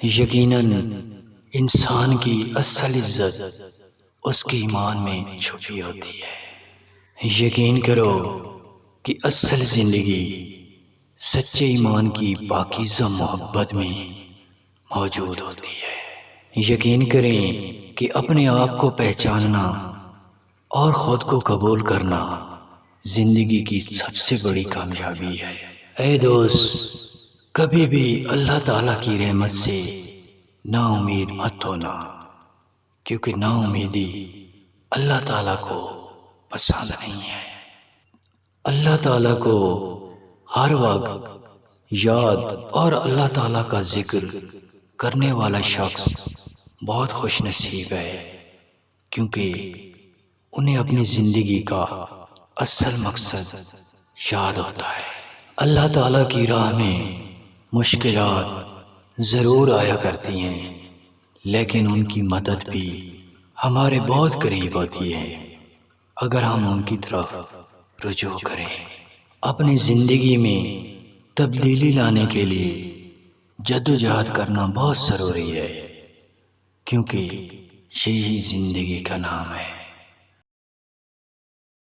یقیناً انسان کی اصل عزت اس کے ایمان میں چھپی ہوتی ہے۔ یقین کرو کہ اصل زندگی سچے ایمان کی پاکیزہ محبت میں موجود ہوتی ہے۔ یقین کریں کہ اپنے آپ کو پہچاننا اور خود کو قبول کرنا زندگی کی سب سے بڑی کامیابی ہے۔ اے دوست، کبھی بھی اللہ تعالیٰ کی رحمت سے نا امید مت ہونا، کیونکہ نا امیدی اللہ تعالیٰ کو پسند نہیں ہے۔ اللہ تعالیٰ کو ہر وقت یاد اور اللہ تعالیٰ کا ذکر کرنے والا شخص بہت خوش نصیب ہے، کیونکہ انہیں اپنی زندگی کا اصل مقصد یاد ہوتا ہے۔ اللہ تعالیٰ کی راہ میں مشکلات ضرور آیا کرتی ہیں، لیکن ان کی مدد بھی ہمارے بہت قریب ہوتی ہے اگر ہم ان کی طرف رجوع کریں۔ اپنی زندگی میں تبدیلی لانے کے لیے جدوجہد کرنا بہت ضروری ہے، کیونکہ یہی زندگی کا نام ہے۔